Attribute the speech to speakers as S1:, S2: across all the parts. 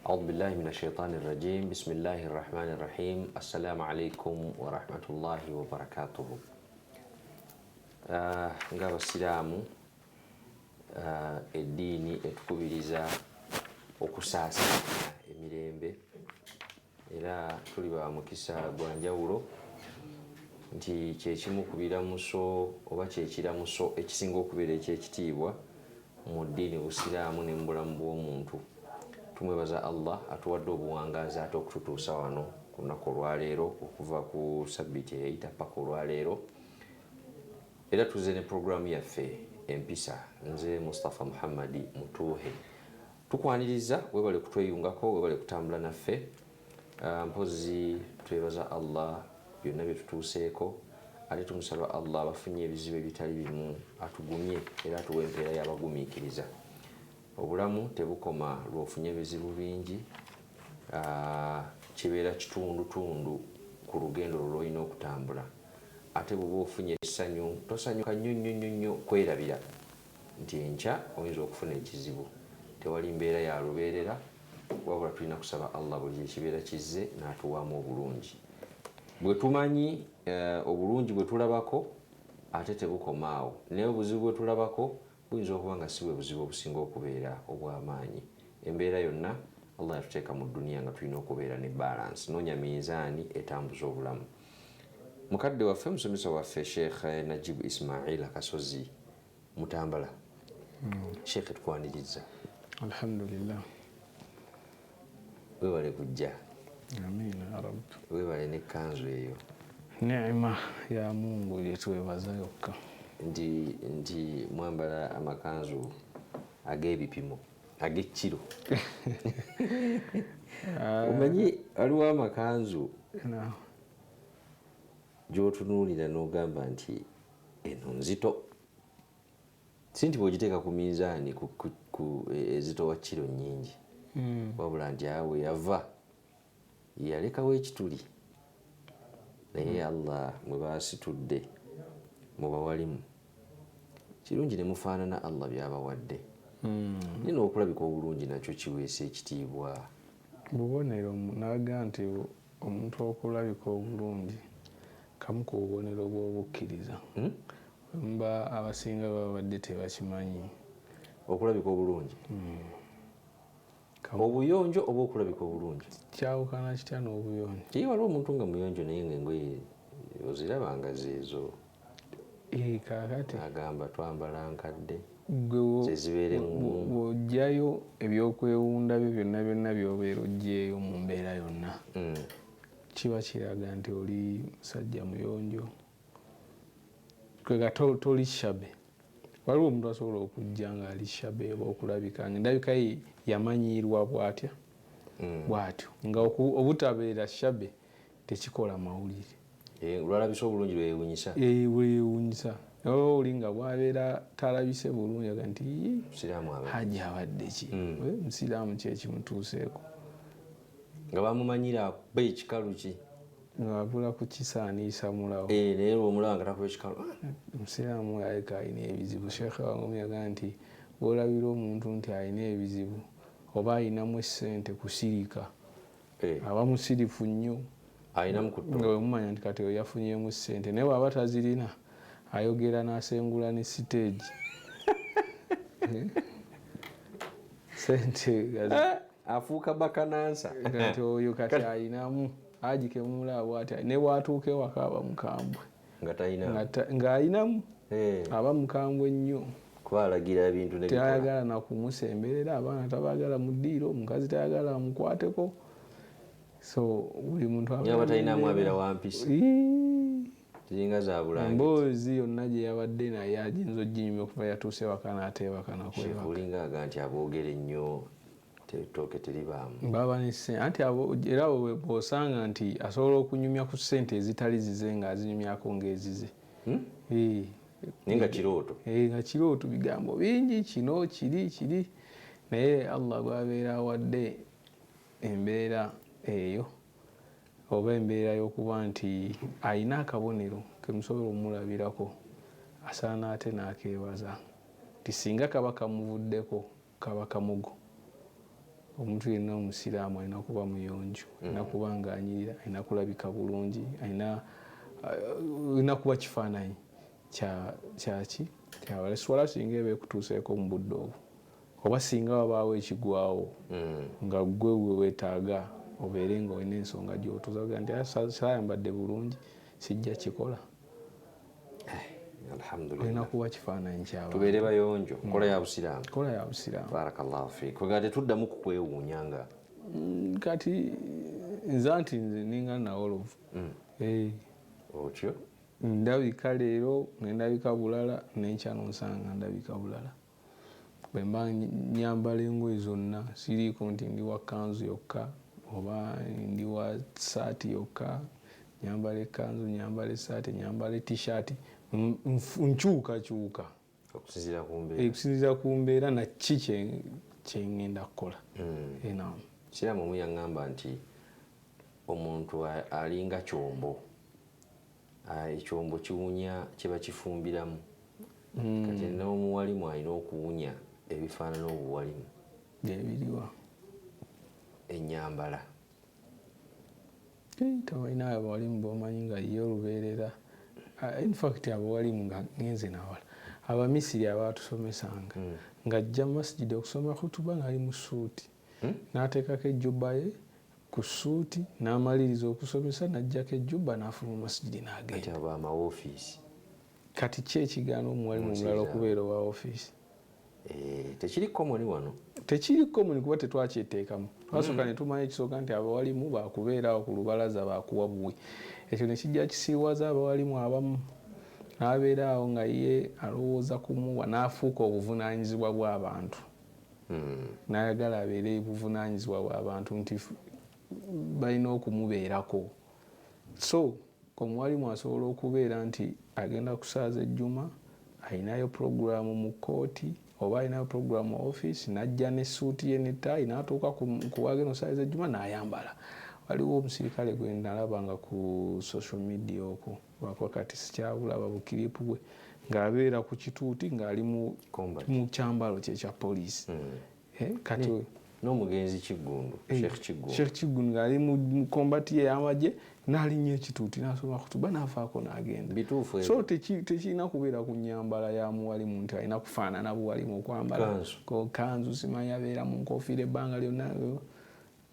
S1: أعوذ بالله من الشيطان الرجيم بسم الله الرحمن الرحيم السلام عليكم ورحمة الله وبركاته. ng'abasiraamu eddiini etukubiriza okusaasanya emirembe era tuli ba mukisa gwa njawulo nti kyekimu ku biramuso oba kyekiramuso ekisinga okubeera ekyekitiibwa mu ddiini busiraamu ne mu bulamu bw'omuntu. Tumwebaza Allah atuwadde obuwangazi ate okututuusa wano ku lunaku olwaleero okuva ku sabbiiti eyayita paka olwaleero. Era tuzze ne programu yaffe Empisa, nze Mustafa Muhammadi Mutuuhe. Tukwaniriza webale kutweyungako, webale kutambula naffe. Mpozi twebaza Allah byonna bye tutuuseeko, ate tumusaba Allah bafunye ebizibu ebitali bimu atugumye era atuwe empeera y'abagumiikiriza. Obulamu tebukoma lw'ofunye ebizibu bingi, kibeera kitundutundu ku lugendo lw'olina okutambula. Ate bw'oba ofunye essanyu tosanyuka nnyo kwerabira nti enkya oyinza okufuna ekizibu. Tewali mbeera ya lubeerera, wabula tulina kusaba Allah buli ekibeera kizze n'atuwaamu obulungi. Bwe tumanyi obulungi bwe tulabako ate tebukomaawo, naye obuzibu bwe tulabako buyinza okuba nga si bwe buzibu obusinga okubeera obw'amaanyi. Embeera yonna Allah yatuteeka mu dduniya nga tulina okubeera ne balance, noonya miizaani etambuza obulamu. Mukadde waffe musomesa waffe Sheikh Najibu Ismail Akasozi Mutambala. Sheikh tukwaniriza.
S2: Alhamdulillah.
S1: Webale kujja.
S2: Amin ya Rabb.
S1: Webale n'ekkanzu eyo.
S2: Neema ya Mungu yetuwebaza yokka.
S1: Nti mwambala amakanzu ag'ebipimo ag'ekiro. Omanyi waliwo amakanzu gy'otunuulira n'ogamba nti eno nzito, si nti bw'ogiteeka ku miizaani ku ezito wa kiro nnyingi, wabula nti awe yava yalekawo ekituli, naye Allah mwe baasitudde muba walimu. Kirungi ne mufaanana Allah by'abawadde. Nina okulabika obulungi nakyo kiweesa ekitiibwa.
S2: Bubonero naga nti omuntu okulabika obulungi kamu ku bubonero bw'obukkiriza. Mba abasinga babadde tebakimanyi.
S1: Okulabika obulungi? Obuyonjo oba okulabika obulungi?
S2: Kyawukana kitya n'obuyonjo?
S1: Ye waliwo omuntu nga muyonjo naye ng'engoye ozirabanga zeezo.
S2: Kaakati
S1: agamba twambala nkadde
S2: zezibeere bw'ojjayo ebyokwewunda byo byonna by'obeera oggyeyo mu mbeera yonna, kiba kiraga nti oli musajja muyonjo, kwega toli shabe. Waliwo omuntu asobola okujja ng'ali shabe oba okulabika ng'endabika ye yamanyiirwa bw'atyo nga obutabeera shabe tekikola mawulire.
S1: Lwalabisa obulungi lwewunyisa.
S2: Lwewunyisa. Oli nga bw'abeera talabise bulungi aga nti hajji abadde ki? Musiraamu ki ekimutuuseeko?
S1: Nga bamumanyira akuba ekikalu ki?
S2: Ng'abula kukisaaniisa mulawo.
S1: Naye lw'omulaba nga takuba ekikalu.
S2: Omusiraamu aleka alina ebizibu. Sheikh wange yaga nti bw'olabira omuntu nti alina ebizibu oba alinamu essente kusirika, aba musirifu nnyo. Nga wemumanya nti kati oyo yafunyemu ssente, naye bw'aba tazirina ayogera n'asengula ne siteegi. Ssente
S1: afuuka bakanansa.
S2: Kati oyo kati alinamu agikemula bw'ati, ne bw'atuuka ewaka aba mukambwe. Ng'alinamu aba mukambwe nnyo.
S1: Kuba alagira ebintu ne bikola.
S2: Tayagala na kumusemberera, abaana tabaagala mu ddiiro, omukazi tayagala amukwateko. So buli muntu
S1: abatalinamu abeera wampisi. Ziringa za bulangiti.
S2: Emboozi yonna gye yabadde naye agiyinza oginyumya okuva yatuuse waka n'ateebaka nakwebaka.
S1: Olinga aga nti aboogere ennyo ettooke teribaamu.
S2: Baba ne ssente anti era bw'osanga nti asobola okunyumya ku ssente ezitali zize ng'azinyumyako ng'ezize.
S1: Naye nga kirooto.
S2: Nga kirooto bigambo bingi, kino kiri. Naye Allah bw'abeera awadde embeera eyo oba embeera y'okuba nti alina akabonero kemusobola omulabirako, asaana ate n'akeebaza nti singa kaba kamuvuddeko kaba kamugo omuntu yenna omusiraamu alina kuba muyonjo, alina kuba ng'anyirira, alina kulabika bulungi, alina kuba kifaananyi kyaki kyabale. Swala singa eba ekutuuseeko mu budde obwo, oba singa wabaawo ekigwawo nga gwe weetaaga obeere nga olina ensonga gy'otuuza nti saayambadde bulungi sijja kikola.
S1: Alhamdulillah,
S2: olina kuba kifaananyi ky'abantu.
S1: Tubeere bayonjo. Nkola ya busiraamu.
S2: Nkola ya busiraamu.
S1: Barakallahu fiik. Kwega tetuddamu kukwewuunya nga
S2: kati nze nti nze ninga nawolovu.
S1: Otyo
S2: ndabika leero nendabika bulala, n'enkya n'onsanga ndabika bulala. Bwe mba nyambala engoye zonna siriiko nti ndi wa kanzu yokka oba ndi wa saati yokka, nyambala ekanzu, nyambala essaati, nyambala t-shirt, nkyukakyuka okusinziira ku mbeera na ki kye ngenda kukola.
S1: Siraamu omu yaŋŋamba nti omuntu alinga kyombo, ekyombo kiwunya kiba kifumbiramu. Kati n'omuwalimu alina okuwunya ebifaanana obuwalimu.
S2: Byebiriwa
S1: ennyambala.
S2: Tewalina abawalimu b'omanyi nga ye olubeerera. In fact abawalimu nga ngenze nawala, Abamisiri abaatusomesanga ng'ajja mu masjidi okusoma khutuba ng'ali mu ssuuti, n'ateekako ejjubba ye ku ssuuti, n'amaliriza okusomesa n'ajjako ejjubba n'afuna mu masjidi n'agenda.
S1: Kati abo amawoofiisi.
S2: Kati ki ekigaana omuwalimu omulala okubeera owa woofiisi?
S1: Tekiri komoni wano.
S2: Tekiri komoni kuba tetwakyeteekamu. Twasooka ne tumanya ekisooka nti abawalimu baakubeerawo ku lubalaza baakuwa buwi. Ekyo ne kijja kisiiwaza abawalimu abamu, n'abeeraawo nga ye alowooza kumuwa, n'afuuka obuvunaanyizibwa bw'abantu. N'ayagala abeere buvunaanyizibwa bw'abantu nti balina okumubeerako. So omuwalimu asobola okubeera nti agenda kusaaza ejjuma, alinayo puroguramu mu kkooti oba alinayo puroguramu mu ofiisi, n'ajja n'essuuti ye n'ettaayi n'atuuka ku agenda okusaaza ejjuma n'ayambala. Waliwo omusirikale gwe nalabanga ku social media okwo, wakati sikyabulaba bukiripu bwe, ng'abeera ku kituuti ng'ali mu kyambalo kye kya poliisi. Kati
S1: n'omugenzi Kiggundu,
S2: Sheikh Kiggundu ng'ali mu kombati ye y'amagye, n'alinnya ekituuti n'asoma khutuba n'avaako n'agenda. So tekirina kubeera ku nnyambala ya muwalimu nti alina kufaanana buwalimu okwambala kanzu, simanyi abeera mu nkoofiira ebbanga lyonna,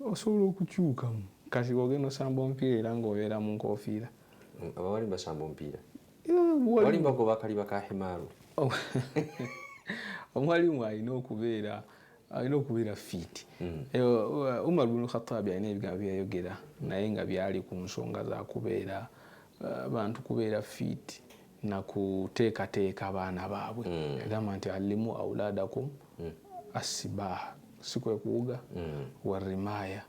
S2: osobola okukyukamu. Kati ogenda osamba omupiira era ng'obeera mu nkoofiira.
S1: Abawalimu basamba omupiira. Abawalimu bagoba akaliba ka himaaru.
S2: Omuwalimu alina okubeera fiiti. Umar bin Khattab alina ebigambo bye yayogera naye nga byali ku nsonga za kubeera abantu kubeera fiiti na kuteekateeka abaana baabwe. Yagamba nti allimu auladakum asibaha, si kwe kuwuga, warimaaya,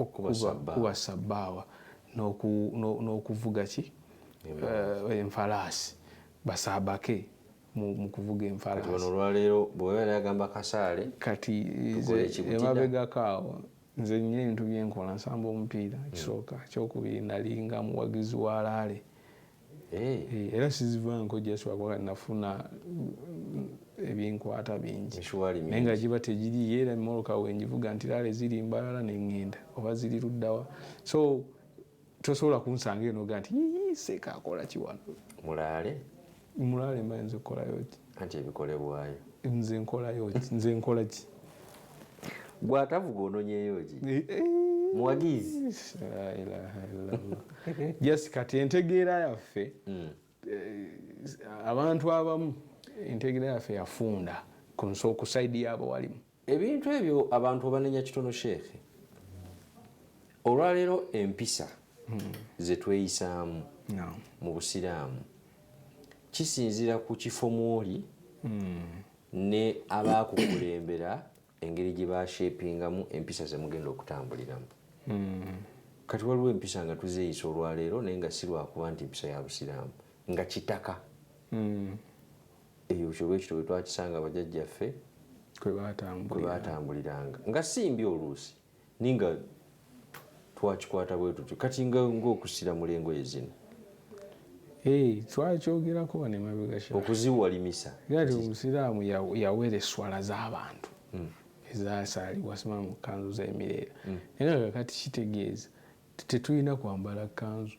S2: kuba sabbaawa, n'okuvuga ki enfalaasi, basaabake mu kuvuga enfalaasi.
S1: Kati wano olwaleero bw'obeera yagamba kasaale,
S2: kati emabegako awo nze nnyo ebintu byenkola, nsamba omupiira ekisooka. Ekyokubiri nalinga muwagizi wa laale, era sizivaanko jaswakwa nafuna ebinkwata bingi naye nga giba tegiriyo, era moloka wenjivuga nti laale ziri Mbarara neŋŋenda oba ziri luddawa. So tosobola kunsanga eno ga nti seeka akola ki wano. Mulaale mba nze nkolayo ki?
S1: Anti ebikolebwayo.
S2: Nze nkolayo ki? Nze nkola ki?
S1: Gwatavuga ononyeyo ki? Muwagizi.
S2: La ilaha illallah. Just kati entegeera yaffe, abantu abamu entegeera yaffe yafunda ku saidi y'abawalimu.
S1: Ebintu ebyo abantu abanenya kitono sheekhe. Olwaleero empisa ze tweyisaamu mu busiraamu kisinziira ku kifo mw'oli ne abaakukulembera engeri gye baashepingamu empisa ze mugenda okutambuliramu. Kati waliwo empisa nga tuzeeyisa olwaleero naye nga si lwakuba nti empisa ya busiraamu nga kitaka. Eyo kyolwekito bwe twakisanga bajjajjaffe kwe baatambuliranga nga simbi oluusi ninga twakikwata bwe tutyo. Kati ng'okusira mu lengoye zino
S2: twakyogerako wano emabega
S1: okuziwalimisa.
S2: Era omusiraamu yawera eswala z'abantu ezasaalibwa sima mu kanzu z'emirera naye nga kakati kitegeeza tetulina kwambala kanzu.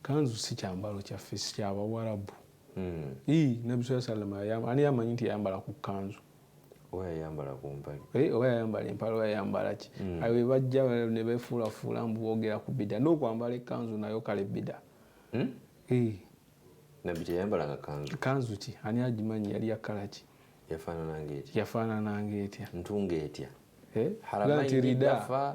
S2: Kanzu si kyambalo kyaffe, si ky'Abawarabu. Nabbi sallallahu alaihi wasallam ani amanyi nti yayambala ku kanzu
S1: oba yayambala ku mpale
S2: oba yayambala empale oba yayambala ki awe bajja ne beefuulafuula mbu boogera ku bida n'okwambala ekkanzu nayo kale bida.
S1: nabbi teyayambalanga
S2: kanzu ki ani agimanyi yali yakala ki yafaanana ng'etya
S1: ntunga etya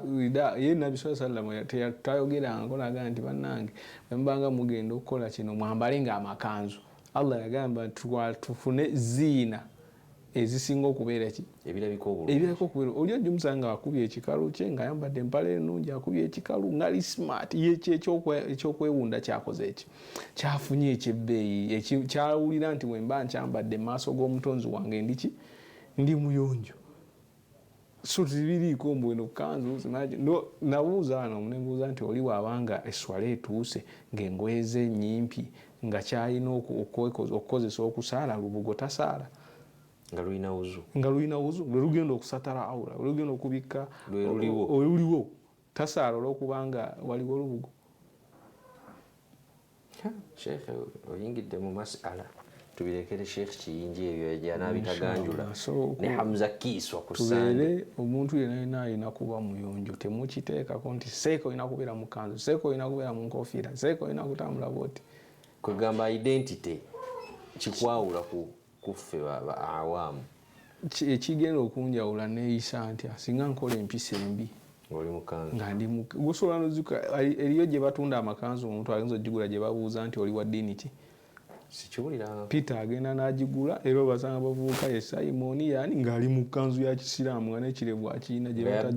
S2: rida ye nabbi sallallahu alaihi wasallam tayogeranga kolaga nti bannange bwembanga mugenda okukola kino mwambale ng'amakanzu. Allah yagamba tufune ziina ezisinga okubeera ki
S1: ebirabiko
S2: okubeera oli ajja omusanga akubye ekikalu kye ng'ayambadde empale ennungi akubye ekikalu ng'ali smart ekyokwewunda kyakoze eki kyafunye ekyebbeeyi kyawulira nti bwemba nkyambadde mu maaso g'omutonzi wange ndi muyonjo. So tibiriiko mbweno kanzu nabuuza wano nebuuza nti oli waabanga esswala etuuse ng'engoye ze nnyimpi nga kyalina okukozesa okusaala lubugo tasaala
S1: nga
S2: lulina wuzu lwe lugenda okusatala awula lwe lugenda okubikka oluliwo tasaala olw'okubanga waliwo lubugo.
S1: Sheikh oyingidde mu masala tubirekere Sheikh Kiyinji ebyo yanaabitaganjula ne Hamza Kiiswa ku
S2: tubeere omuntu yenna alina kuba muyonjo. Temukiteekako nti seeko olina kubeera mu kanzu, seeko olina kubeera mu nkofiira, seeko olina kutambula bwoti.
S1: Kwegamba identity kikwawula ku ffe awaamu
S2: ekigenda okunjawula neeyisa ntya singa nkola empisa embi nga ndi gusobola nozuka eriyo gye batunda amakanzu omuntu agenza ogigula gye babuuza nti oli wa ddiini ki
S1: sikiwulira
S2: Peter agenda n'agigula era obasanga bavubuka ye Simon yani ng'ali mu kanzu ya kisiraamu nga n'ekirevu akirina gye nga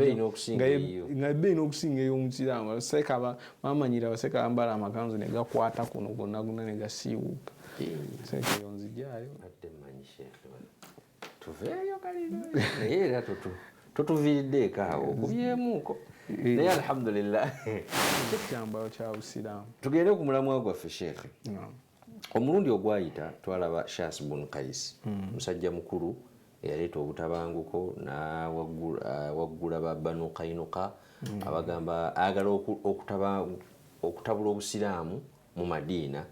S2: ebbeeyi n'okusinga ey'omusiraamu seka bamanyira baseka bambala amakanzu ne gakwata kuno gonna ne gasiiwuuka seka eyo nzijaayo
S1: adde mmanyi Sheikh tuveeyo kalino naye era tutuviiridde ekaawo okubyemuuko naye alhamdulillah
S2: ekyambalo kya busiraamu.
S1: Tugende ku mulamwa gwaffe Sheikh. Omulundi ogwayita twalaba Shas bun Qais musajja mukulu eyaleeta obutabanguko waggula ba Banu Qainuqa abagamba ayagala okutabula obusiraamu mu Madiina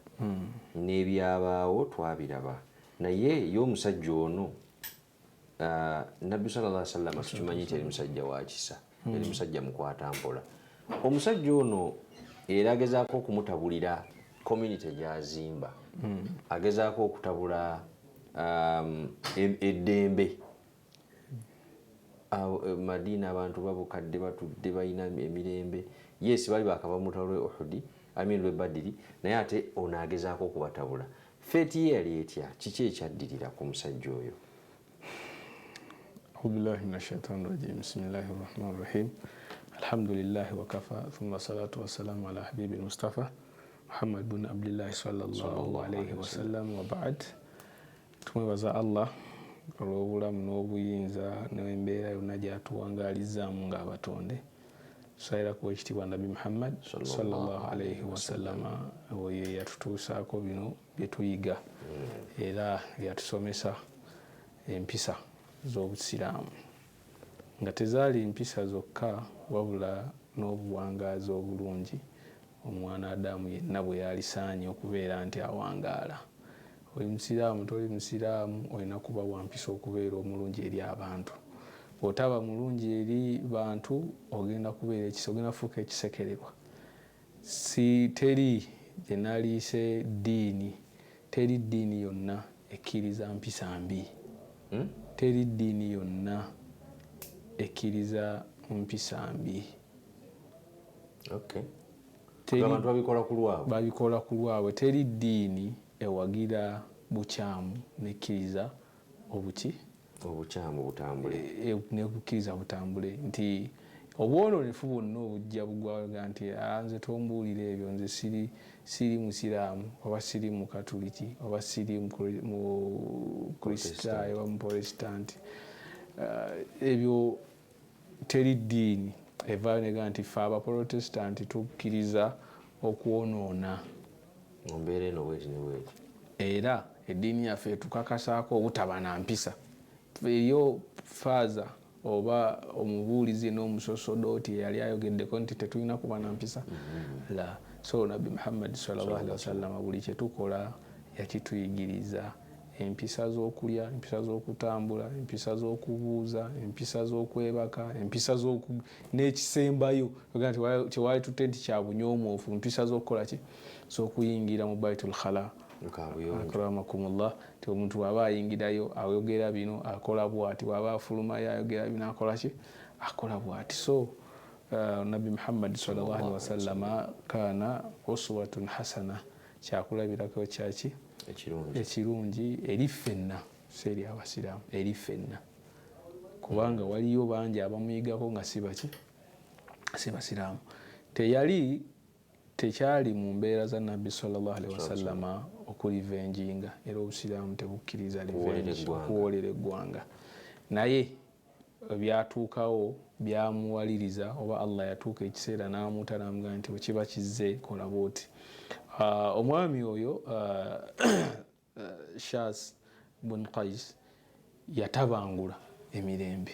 S1: n'ebyabaawo twabiraba naye y'omusajja ono Nabbi sallallahu alaihi wasallam tukimanyi nti eri musajja wa kisa eri musajja mukwata mpola. Omusajja ono era agezaako okumutabulira community gyazimba agezaako okutabula eddembe Madiina abantu babukadde batudde balina emirembe yes bali bakava mu lutalo lwe Uhudi lwe Badiri naye ate ono agezaako okubatabula. Feeti ye yali etya kiki ekyaddirira ku musajja oyo?
S2: Billahi minash shaitani rajim. Bismillahir rahmanir rahim. Alhamdulillahi wa kafa thumma salatu wassalamu ala habibil Mustafa Muhammad bin Abdullah sallallahu alayhi wa sallam wa ba'd. Tumwebaza Allah olw'obulamu n'obuyinza n'embeera yonna gy'atuwangalizaamu ng'abatonde. Tusaira ku ekitibwa Nabi Muhammad sallallahu alayhi wa sallam oyo yatutuusaako bino bye tuyiga era yatusomesa empisa z'obusiraamu nga tezaali empisa zokka wabula n'obuwangaazi obulungi omwana Adamu yenna bwe yalisaanye okubeera nti awangaala. Oli musiraamu toli musiraamu olina kuba wampisa okubeera omulungi eri abantu. Bw'otaba mulungi eri bantu ogenda kubeera ogenda kufuuka ekisekererwa. Teri gye naliise ddiini, teri ddiini yonna ekkiriza mpisa mbi. Teri ddiini yonna ekkiriza mpisa mbi.
S1: Abantu
S2: babikola ku lwabwe. Teri ddiini ewagira bukyamu nekkiriza
S1: obukyamu butambule
S2: nekukkiriza butambule nti obwononefu bwonna obujja bugwaga nti nze tombuulira ebyo nze siri musiraamu oba siri mukatuliki oba siri mu kristaayo oba muprotestanti ebyo teri ddiini evaayo nega nti ffe abaprotestanti tukkiriza okwonoona
S1: mbeera eno bweti ne bweti
S2: era eddiini yaffe etukakasaako obutaba na mpisa. Eriyo faaza oba omubuulizi n'omusosodooti yali ayogeddeko nti tetulina kuba na mpisa la. So nabbi Muhammad sallallahu alaihi wasallam buli kye tukola yakituyigiriza, empisa z'okulya, empisa z'okutambula, empisa z'okubuuza, empisa z'okwebaka, empisa n'ekisembayo tewali tutte nti kya bunyoomoofu, empisa z'okukola ki, z'okuyingira mu baitul khala akramakumullah. Ti omuntu bw'aba ayingirayo ayogera bino akola bw'ati, bw'aba afulumayo ayogera bino akola ki, akola bw'ati. So nabbi Muhammad sallallahu alaihi wasallam kaana uswatun hasana, kyakulabirako kyaki ekirungi eri ffenna, seeri abasiraamu, eri ffenna, kubanga waliyo bangi abamuyigako nga si baki, si basiraamu. Tekyali mu mbeera za nabbi sallallahu alaihi wasallama okulivenjinga, era obusiraamu tebukkiriza livenji, okuwoolera eggwanga. Naye byatuukawo byamuwaliriza, oba Allah yatuuka ekiseera n'amuta n'amugamba nti wekiba kizze kola bwoti. Omwami oyo Shas bun Qais yatabangula emirembe,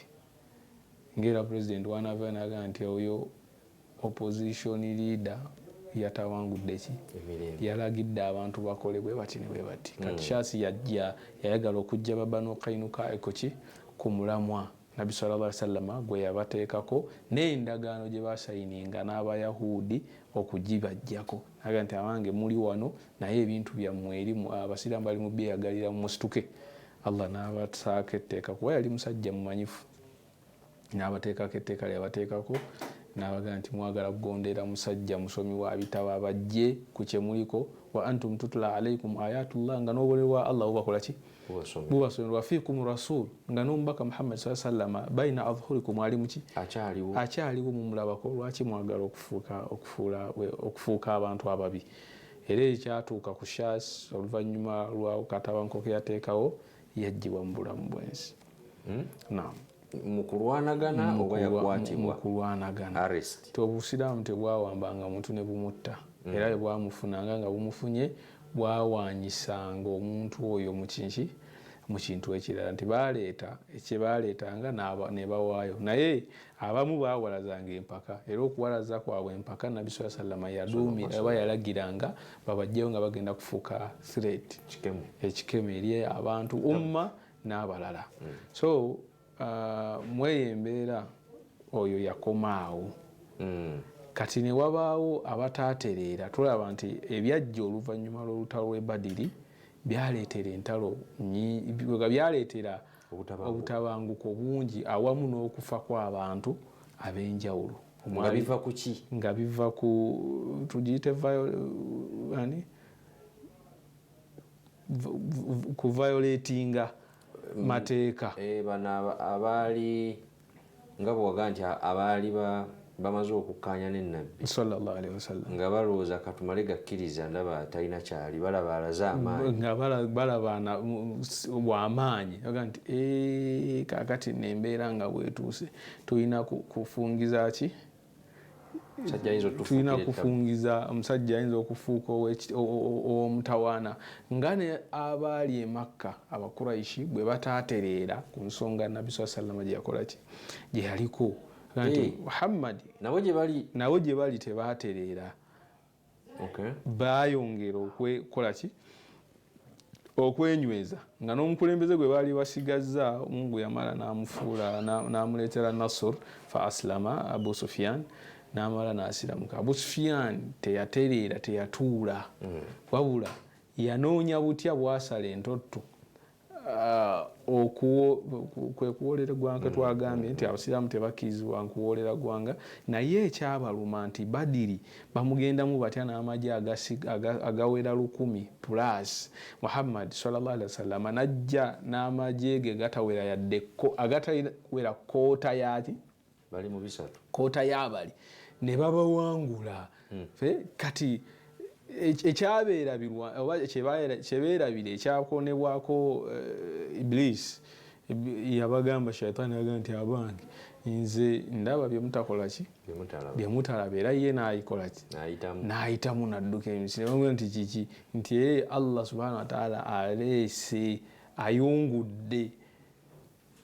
S2: ngera president wanava n'agamba nti oyo opposition leader yatabangudde ki, yalagidde abantu bakole bwe bati ne bwe bati. Kati Shas yayagala okujja Banu Qainuka ekoki ku mulamwa nabbi sallallahu alaihi wasallam gwe yabateekako n'endagaano gye basayininga n'abayahudi okugibajjako, aga nti abange muli wano naye ebintu byammwe eri abasiraamu bali mu byeyagalira musituke. Allah n'abasaako etteeka, kuba yali musajja mumanyifu, n'abateekako etteeka lyabateekako, n'abaga nti mwagala kugondera musajja musomi wa bitabo abajje ku kyemuliko, wa antum tutla alaikum ayatullah, nga n'obulerwa Allah bubakola ki, bubasomerwa, fiikum rasul, nga n'omubaka Muhammad sallallahu alaihi wasallam baina adhhurikum ali muki, akyaliwo mumulabako. Lwaki mwagala okufuuka abantu ababi? Era ekyatuuka ku Shas oluvannyuma lwa katabanko ke yateekawo, yaggyibwa mu bulamu bw'ensi.
S1: Mukulwanagana oba yakwatibwa?
S2: Mukulwanagana. Obusiraamu tebwawambanga muntu ne bumutta, era bwe bwamufunanga nga bumufunye bwawanyisanga omuntu oyo mu kintu ekirala, nti ekyebaleetanga ne bawaayo. Naye abamu baawalazanga empaka, era okuwalaza kwabwe empaka nabbi sallallahu alaihi wasallam yaduumira oba yalagiranga babajjeyo nga bagenda kufuuka threat, ekikeme eri abantu umma n'abalala. So mweyo embeera oyo yakomaawo. Kati ne wabaawo abataatereera. Tulaba nti ebyajja oluvannyuma lw'olutalo lw'e Badiri byaleetera entalo byaleetera obutabanguko bungi awamu n'okufa kw'abantu ab'enjawulo.
S1: Nga biva ku ki?
S2: Nga biva ku tugiyite ku violatinga mateeka.
S1: Bano abaali nga bw'owaga nti abaali bamaze okukkaanya n'ennabbi
S2: sallallahu alaihi wasallam,
S1: nga balowooza katumale gakkiriza, ndaba talina kyali, balaba alaze amaanyi,
S2: nga balaba bw'amaanyi, aga nti kaakati nembeera nga bwetuuse, tulina kufungiza ki, tulina kufungiza omusajja ayinza okufuuka ow'omutawaana. nga ne abaali e Makka Abakuraishi bwe bataatereera ku nsonga nabbi sallallahu alaihi wasallam gye yakola ki, gye yaliko nti Muhammad nabo gye bali tebaatereera, baayongera okwekola ki, okwenyweza, nga n'omukulembeze gwe baali basigazza Mungu yamala n'amufuula n'amuleetera Nasr fa aslama Abu Sufyan, n'amala n'asiramuka. Abu Sufyan teyatereera, teyatuula, wabula yanoonya butya bw'asala entotto kwe kuwoolera eggwanga. Twagambye nti abasiraamu tebakkirizibwa nkuwoolera ggwanga, naye ekyabaluma nti Badiri bamugendamu batya n'amagye agawera 1,000 plus. Muhammad sallallahu alaihi wasallam n'ajja n'amagye ge agatawera koota yaki,
S1: bali mu bisatu,
S2: koota y'abali, ne babawangula. Kati ekyabeerabirwa oba kyebeerabire ekyakonebwako Iblis yabagamba, shaitaani yagamba nti abange nze ndaba byemutakola ki, byemutalaba, era ye n'ayikola ki, n'ayitamu n'adduka emisiri nti kiki, nti Allah subhanahu wa ta'ala aleese ayungudde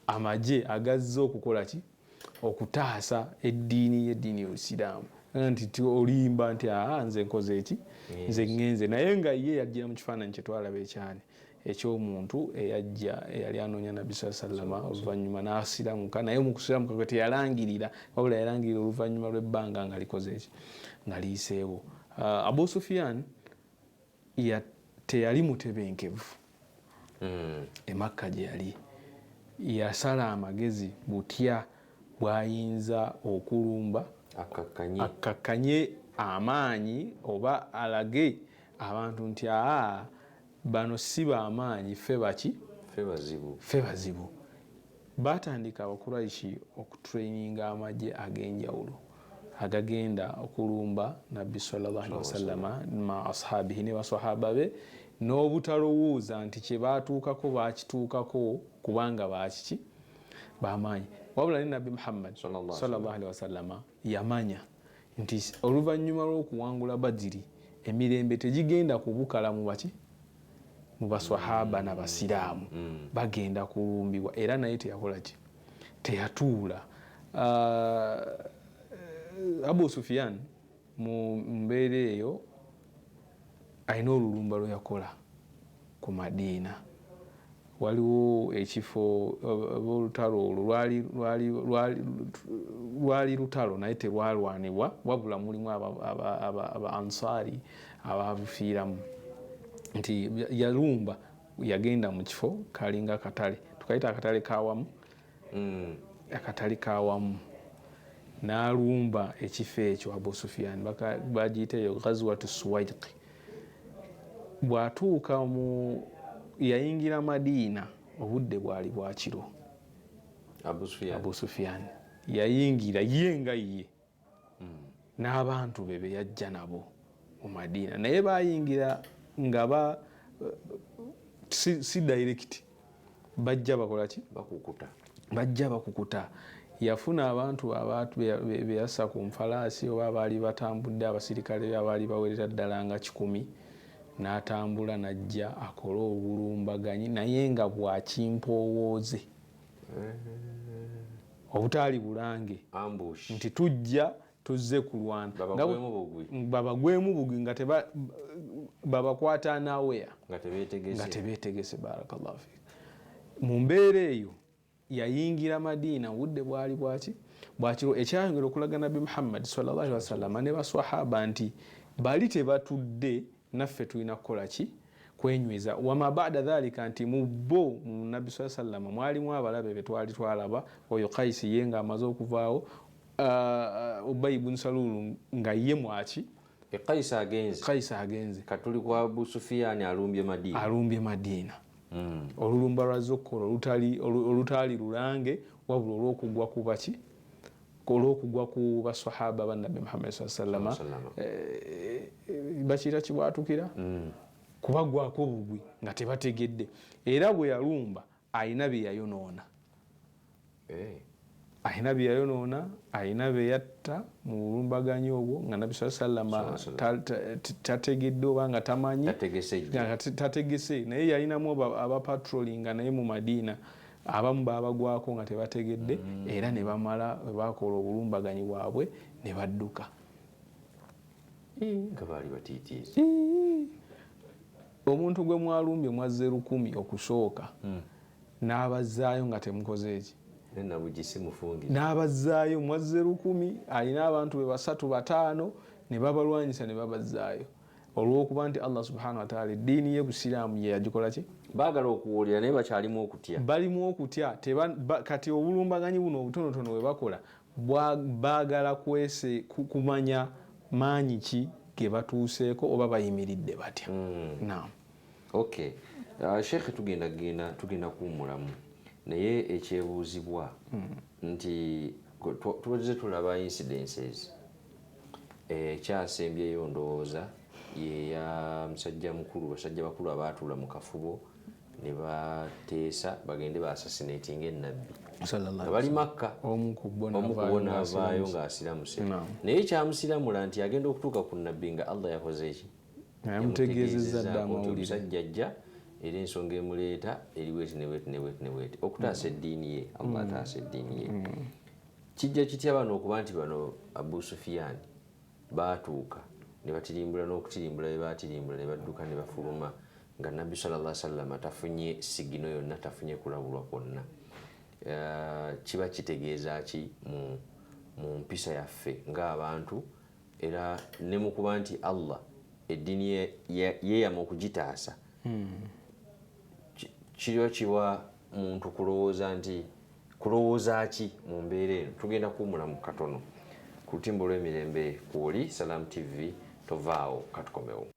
S2: amagye agazze okukola ki okutaasa eddiini y'Obusiraamu nti olimba nti nze nkoze eki nze ngenze naye nga ye yajjira mu kifaananyi kye twalaba ekyani eky'omuntu eyali anoonya nabbi sallama oluvannyuma n'asiramuka naye mu kusiramuka kwe teyalangirira wabula yalangirira oluvannyuma lw'ebbanga nga likoze eki nga liyiseewo. Abu Sufyan teyali mutebenkevu e Makka gye yali, yasala amagezi butya bw'ayinza okulumba akakkanye amaanyi oba alage abantu nti bano si b'amaanyi ffe bazibu. Batandika Abakuraishi okutraininga amagye ag'enjawulo agagenda okulumba nabbi sallallahu alaihi wasallama ma ashabihi ne basahaba be n'obutalowooza nti kye baatuukako bakituukako kubanga bakiki b'amaanyi. Wabula ne nabbi Muhammad sallallahu alaihi wasallama yamanya nti oluvannyuma lw'okuwangula Badiri emirembe tegigenda kubukala mu baki mu baswahaba n'abasiraamu bagenda kulumbibwa era naye teyakola ki teyatuula. Abu Sufyan mu mbeera eyo alina olulumba lwe yakola ku Madiina. Waliwo ekifo olutalo olwo lwali lutalo naye terwalwanibwa wabula mulimu aba Ansari ababufiiramu nti yalumba yagenda mu kifo kalinga akatale tukayita akatale kawamu n'alumba ekifo ekyo Abu Sufyan bagiyita eyo Ghazwatu Suwaiq. Bw'atuuka yayingira Madiina obudde bwali bwa kiro. Abu Sufyan yayingira ye nga ye n'abantu be yajja nabo mu Madiina naye bayingira nga si direct bajja bakola ki bajja bakukuta. Yafuna abantu be yassa ku nfalaasi oba baali batambudde abasirikale abaali bawerera ddala nga 100 n'atambula n'ajja akola obulumbaganyi naye nga bwakimpowooze obutaali bulange nti tujja tuzze kulwana babagwemu bugwi nga babakwata naweya nga tebeetegese. Barakallahu fiik. Mu mbeera eyo yayingira Madiina obudde bwali bwakiro ekyayongera okulaga nabbi Muhammad sallallahu alaihi wasallam ne baswahaba nti bali tebatudde naffe tulina kukola ki kwenyweza. Wama baada dhalika nti mu nabbi sallallahu alaihi wasallam mwalimu abalabe be twali twalaba oyo Kaisi ye nga amaze okuvaawo Ubay ibn Salul nga ye mwaki Kaisi agenze
S1: katuli kwa Abu Sufyan alumbye Madiina. Olulumba lwa Zokolo olutaali lulange wabula olw'okugwa ku baki olw'okugwa ku baswahaba ba nabbi Muhammad sallallahu alaihi wasallam bakiyita kibwatukira kubagwako bugwi nga tebategedde era bwe yalumba alina bye yayonoona alina be yatta mu bulumbaganyi obwo nga nabbi sallallahu alaihi wasallam tategedde oba nga tamanyi tategese naye yalinamu abapatrolinga naye mu Madiina abamu babagwako nga tebategedde era ne bamala bakola obulumbaganyi bwabwe ne badduka nga baali batiitiizi.
S2: Omuntu gwe mwalumbye mwazze 10 okusooka n'abazaayo nga temukoze eki n'abazaayo mwazze 10 alina abantu be 3-5 ne babalwanyisa ne babazaayo olw'okuba nti Allah subhanahu wa ta'ala eddiini y'Obusiraamu ye yagikola ki
S1: baagala okuwulira naye
S2: balimu okutya kati obulumbaganyi buno obutonotono bwe bakola baagala kumanya maanyi ki ge batuuseeko oba bayimiridde batya. Naam.
S1: Okay. Sheikh tugenda kuwummulamu naye ekyebuuzibwa nti tuweze tulaba incidences ekyasembyeyo ndowooza yeya basajja bakulu abaatuula mu kafubo ne bateesa bagende baassassinatinga ennabbi bali Makka omu ku bo n'avaayo ng'asiramuse naye kyamusiramula nti agenda okutuuka ku nnabbi nga Allah yakoze eki yamutegeezezza dda amawulire. Omusajja ajja era ensonga emuleeta eriweti neweti okutaasa eddiini ye. Allah ataasa eddiini ye. Kijja kitya bano okuba nti bano Abu Sufyan baatuuka ne batirimbula n'okutirimbula bye baatirimbula ne badduka ne bafuluma nga Nabbi sallallahu alaihi wasallam tafunye sigino yonna, tafunye kulabulwa kwonna. Kiba kitegeeza ki mu mpisa yaffe ng'abantu, era ne mu kuba nti Allah eddiini yeeyama okugitaasa. Kiba kiwa muntu kulowooza ki mu mbeera eno. Tugenda kuwumula mu katono ku lutimbo lw'emirembe kwoli Salam TV. Tovaawo katukomewo.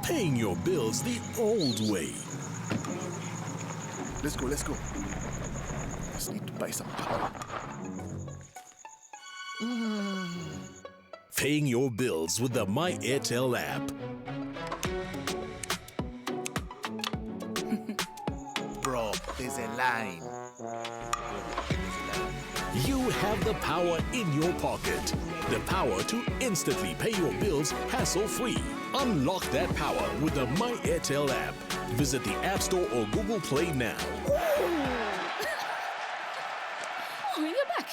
S3: Paying your bills the old way.
S4: Let's go. Just need to buy some power.
S3: Paying your bills with the My Airtel app.
S4: Bro, there's a line.
S3: You have the power in your pocket. The power to instantly pay your bills hassle-free. Unlock that power with the My Airtel app. Visit the App Store or Google Play now.
S5: Oh, you're back.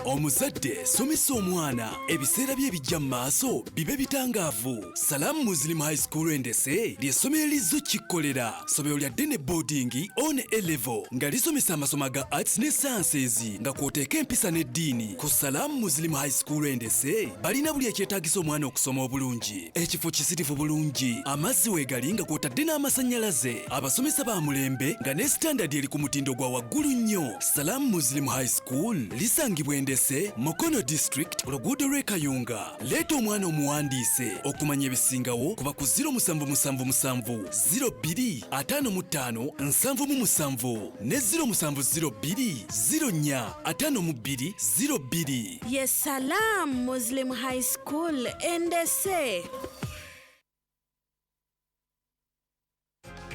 S6: Omuzadde somesa omwana ebiseera bye bijja mu maaso bibe bitangaavu. Salamu Muslim High School Endese ly'essomero lizzo kikkolera. Ssomero lya ddene boarding on A level nga lisomesa amasomo ga arts ne sciences nga kw'oteeka empisa n'eddiini. Ku Salamu Muslim High School Endese balina buli ekyetaagisa omwana okusoma obulungi, ekifo kisirifu bulungi, amazzi weegali nga kw'otadde n'amasannyalaze, abasomesa ba mulembe nga ne standard eri ku mutindo gwa waggulu nnyo. Salamu Muslim High School lisangibwa Endese, Mukono District, Luguudo lw'e Kayunga. Leeta omwana omuwandiise okumanya ebisingawo kuba ku 0777 02 55 77 ne 0702 04 52 02.
S5: Yes, Salam Muslim High School, Endese.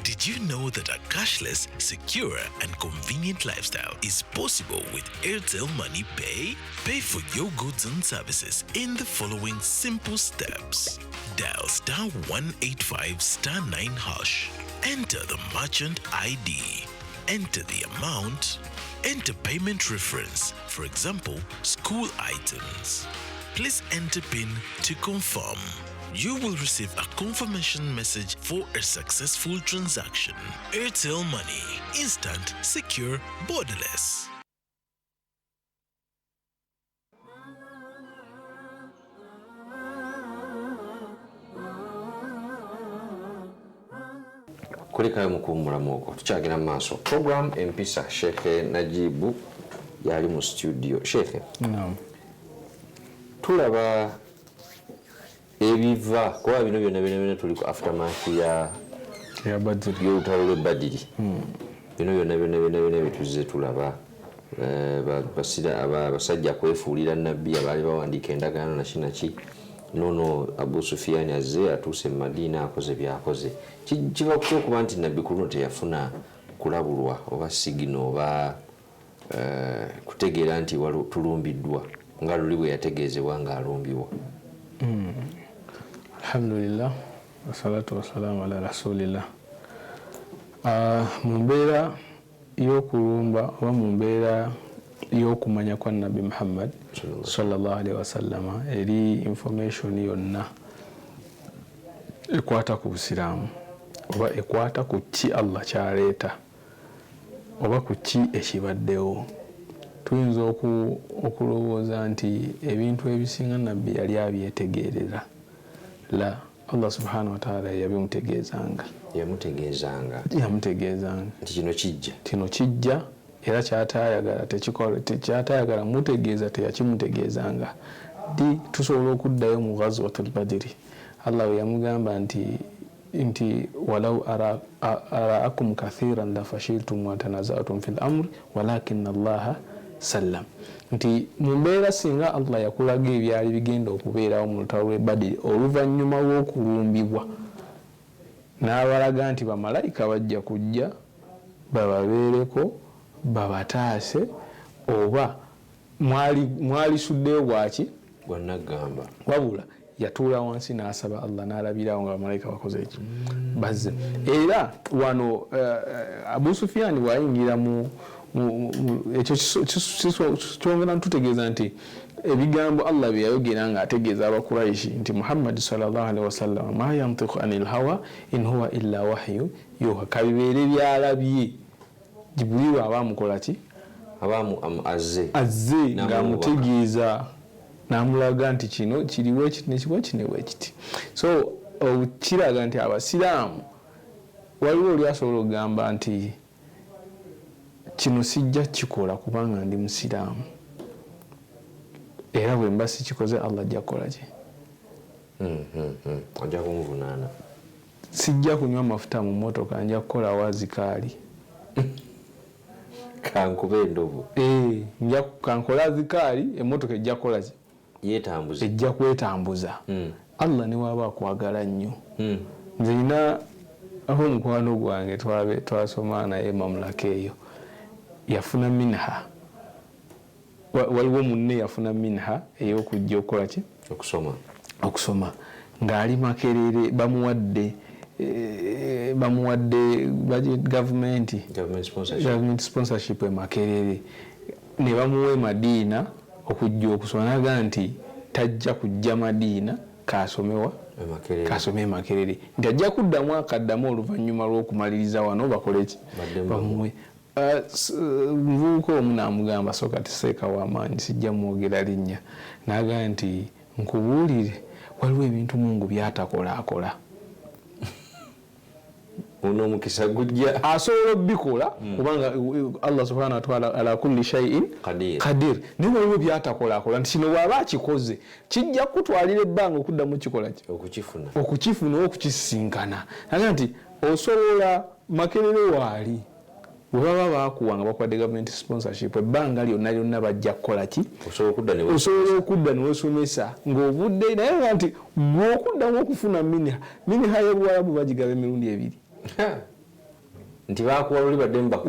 S3: Did you know that a cashless, secure, and convenient lifestyle is possible with Airtel Money Pay? Pay for your goods and services in the following simple steps. Dial *185*9#. Enter the merchant ID. Enter the amount. Enter payment reference, for example, school items. Please enter PIN to confirm. You will receive a confirmation message for a successful transaction. Airtel Money. Instant, secure, borderless.
S1: Kulikayo mukuwumulamu okwo tukyagenda mu maaso. Program Empisa Sheikh Najibu yali mu studio. Sheikh, tulaba ebiva kuba bino byonna tuli ku aftermath y'olutalo lw'Ebadiri. Bino byonna bituzze tulaba abasajja kwefuulira nabbi abaali bawandiika endagaano nakinaki. Nono Abu Sufyan azze atuuse mu Madiina akoze byakoze. Kiva kutya okuba nti nabbi ku luno teyafuna kulabulwa oba sigino oba kutegeera nti tulumbiddwa nga luli bwe yategeezebwa ng'alumbibwa.
S2: Alhamdulillah, wassalatu wassalamu ala rasulillah. Mu mbeera y'okulumba oba mu mbeera y'okumanya kwa Nabi Muhammad sallallahu alaihi wasallam eri information yonna ekwata ku Busiraamu oba ekwata ku ki Allah kyaleeta oba ku ki ekibaddewo, tuyinza okulowooza nti ebintu ebisinga Nabbi yali abyetegeerera. La, Allah subhanahu wa ta'ala yamutegeezanga kino kijja era kyatayagala mutegeeza teyakimutegeezanga. Di tusobola okuddayo mu ghazwatul Badri, Allah we yamugamba nti walau araakum kathiran la fashiltum wa tanaza'tum fil amri walakin Allah sallam nti mu mbeera singa Allah yakulaga ebyali bigenda okubeerawo mu lutalo lw'e Badiri oluvannyuma lw'okulumbibwa n'abalaga nti bamalayika bajja kujja bababeereko babataase oba mwali suddeyo bwaki
S1: gwanagamba
S2: wabula yatuula wansi n'asaba Allah n'alabirawo nga bamalayika bakoze eki bazze era wano Abu Sufyan bw'ayingira mu ekyo kyongera ntutegeeza nti ebigambo Allah bye yayogera nga ategeeza abakuraishi nti Muhammad sallallahu alaihi wasallam ma yantiqu anil hawa in huwa illa wahyu yuha kabibeere byalabye Jibril abamukola ki azze ng'amutegeeza n'amulaga nti kino kiriwo ekiti nekiwo ekiti so kiraga nti abasiraamu waliwo oli asobola okugamba nti kino sijja kikola kubanga ndi musiraamu era bwe mba sikikoze Allah ajja kukola ki
S1: ajja kunvunaana
S2: sijja kunywa mafuta mu motoka nja kukola wazikaali
S1: kankube endobo
S2: nja kankola zikaali emotoka ejja kukola ki
S1: yeetambuza
S2: ejja kwetambuza Allah ne waba akwagala nnyo nze nina aho omukwano gwange twasoma naye mamlaka eyo yafuna minha waliwo munne yafuna minha ey'okujja okukola ki okusoma ng'ali Makerere bamuwadde government sponsorship e Makerere ne bamuwa Madiina okujja okusoma naga nti tajja kujja Madiina kasome Makerere nti ajja kuddamu akaddamu oluvannyuma lw'okumaliriza wano bakole ki bamuwe nvubuka omu n'amugamba sooka teseeka w'amaanyi sijja mwogera linnya naga nti nkubuulire waliwo ebintu Mungu by'atakolaakola
S1: ono omukisa gujja
S2: asobola obikola kubanga Allah subhanahu wa ta'ala ala kulli shay'in qadir naye waliwo by'atakolaakola nti kino bw'aba akikoze kijja kutwalira ebbanga okuddamu kikola ki okukifuna okukisinkana naga nti osobola Makerere waali bwe baba baakuwanga bakwadde government sponsorship ebbanga lyonna bajja kukola ki osobola okudda newosomesa ng'obudde naye nti bw'okuddamu okufuna minha y'Obuwarabu bagigaba emirundi ebiri
S1: nti bakuwa luli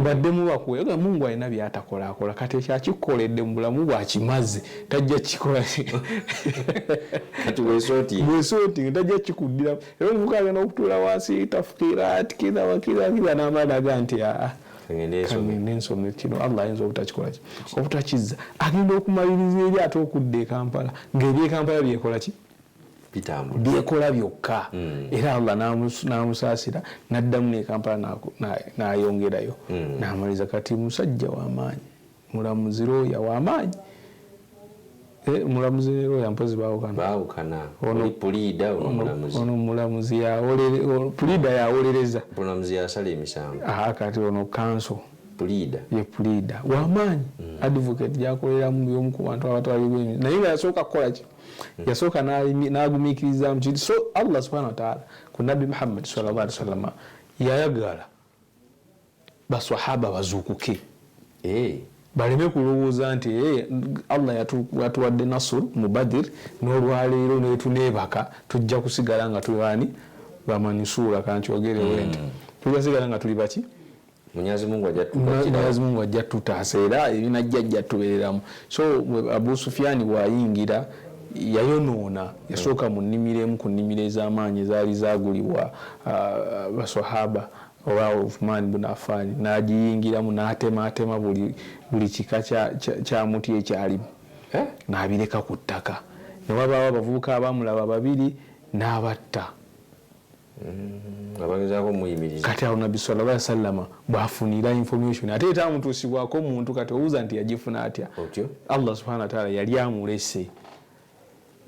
S2: baddemu bakuwa nga Mungu alina by'atakolaakola kati ekyakikoledde mu bulamu bwakimaze tajja kikola
S1: kati bwesootinga tajja kikuddiramu era omuvuka agenda okutuula wansi tafukirat kiza wakiza n'amaani aga nti kangende nsome kino Allah ayinza obutakikola ki obutakizza agenda okumaliriza eri ate okudda e Kampala ng'eby'e Kampala byekola ki byekola byokka era Allah n'amusaasira n'addamu ne Kampala n'ayongerayo n'amaliriza kati musajja w'amaanyi mulamuzi looya w'amaanyi mulamuzi ne looya mpozi baawukana ono
S2: mulamuzi pulida yawolereza
S1: mulamuzi yasala emisango
S2: kati ono kanso
S1: pulida
S2: w'amaanyi advocate gyakoleramu by'omu ku bantu abatwali bw'emizi naye nga yasooka kukola ki yasooka n'agumiikiriza mu kintu so Allah subhanahu wa ta'ala ku nabbi Muhammad sallallahu alaihi wasallam yayagala baswahaba bazuukuke baleme kulowooza nti Allah yatuwadde nasur mu Badr n'olwaleero netuneebaka tujja kusigala nga tuliwani bamanisuula kankyogerewo nti tujja sigala nga tuli baki
S1: Munyazi Mungu
S2: ajja tutaasa era ebinajja tubeereramu so Abu Sufyan bw'ayingira yayonoona yasooka mu nnimiro emu ku nnimiro ez'amaanyi ezaali zaagulibwa baswahaba oba Uthman ibn Affan n'agiyingiramu n'atemaatema buli kika kya muti ekyalimu n'abireka ku ttaka ne wabaawo abavubuka abamulaba babiri n'abatta kati awo Nabbi sallallahu alaihi wasallam bwafunira information ate etamutuusibwako omuntu kati owuza nti yagifuna atya Allah subhanahu wa ta'ala yali amulese